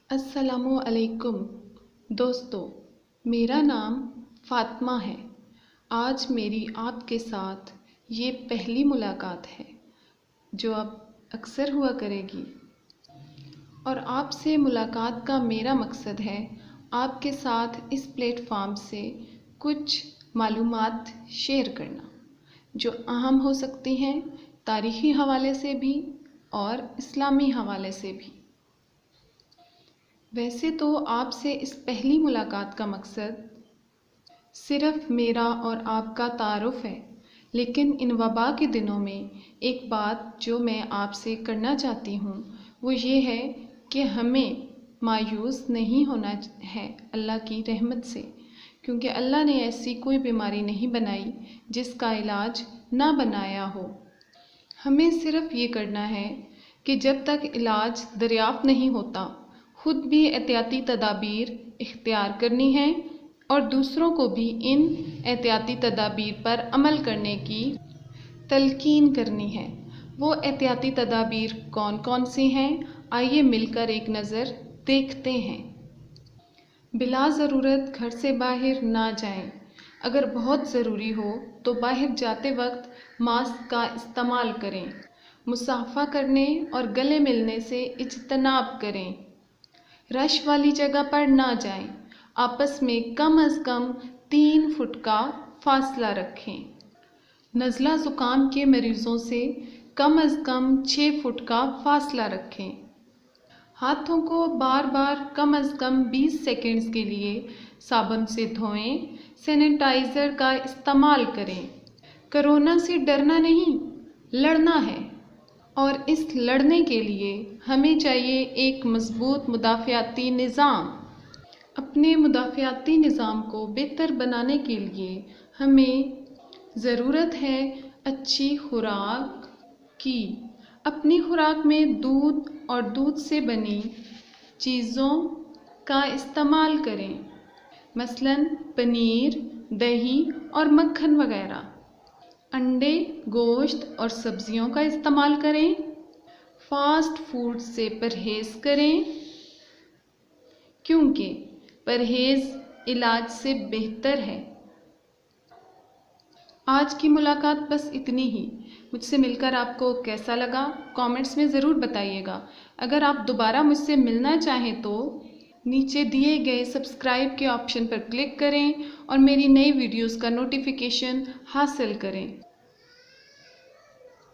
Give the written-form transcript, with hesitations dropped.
السلام علیکم دوستو، میرا نام فاطمہ ہے۔ آج میری آپ کے ساتھ یہ پہلی ملاقات ہے جو اب اکثر ہوا کرے گی، اور آپ سے ملاقات کا میرا مقصد ہے آپ کے ساتھ اس پلیٹ فارم سے کچھ معلومات شیئر کرنا جو اہم ہو سکتی ہیں، تاریخی حوالے سے بھی اور اسلامی حوالے سے بھی۔ ویسے تو آپ سے اس پہلی ملاقات کا مقصد صرف میرا اور آپ کا تعارف ہے، لیکن ان وبا کے دنوں میں ایک بات جو میں آپ سے کرنا چاہتی ہوں وہ یہ ہے کہ ہمیں مایوس نہیں ہونا ہے اللہ کی رحمت سے، کیونکہ اللہ نے ایسی کوئی بیماری نہیں بنائی جس کا علاج نہ بنایا ہو۔ ہمیں صرف یہ کرنا ہے کہ جب تک علاج دریافت نہیں ہوتا خود بھی احتیاطی تدابیر اختیار کرنی ہیں اور دوسروں کو بھی ان احتیاطی تدابیر پر عمل کرنے کی تلقین کرنی ہے۔ وہ احتیاطی تدابیر کون کون سی ہیں، آئیے مل کر ایک نظر دیکھتے ہیں۔ بلا ضرورت گھر سے باہر نہ جائیں۔ اگر بہت ضروری ہو تو باہر جاتے وقت ماسک کا استعمال کریں۔ مصافحہ کرنے اور گلے ملنے سے اجتناب کریں۔ رش والی جگہ پر نہ جائیں۔ آپس میں کم از کم 3 فٹ کا فاصلہ رکھیں۔ نزلہ زکام کے مریضوں سے کم از کم 6 فٹ کا فاصلہ رکھیں۔ ہاتھوں کو بار بار کم از کم 20 سیکنڈز کے لیے صابن سے دھوئیں۔ سینیٹائزر کا استعمال کریں۔ کورونا سے ڈرنا نہیں، لڑنا ہے، اور اس لڑنے کے لیے ہمیں چاہیے ایک مضبوط مدافعتی نظام۔ اپنے مدافعتی نظام کو بہتر بنانے کے لیے ہمیں ضرورت ہے اچھی خوراک کی۔ اپنی خوراک میں دودھ اور دودھ سے بنی چیزوں کا استعمال کریں، مثلاً پنیر، دہی اور مکھن وغیرہ۔ انڈے، گوشت اور سبزیوں کا استعمال کریں۔ فاسٹ فوڈ سے پرہیز کریں، کیونکہ پرہیز علاج سے بہتر ہے۔ آج کی ملاقات بس اتنی ہی۔ مجھ سے مل کر آپ کو کیسا لگا کامنٹس میں ضرور بتائیے گا۔ اگر آپ دوبارہ مجھ سے ملنا چاہیں تو نیچے دیے گئے سبسکرائب کے آپشن پر کلک کریں اور میری نئی ویڈیوز کا نوٹیفیکیشن حاصل کریں۔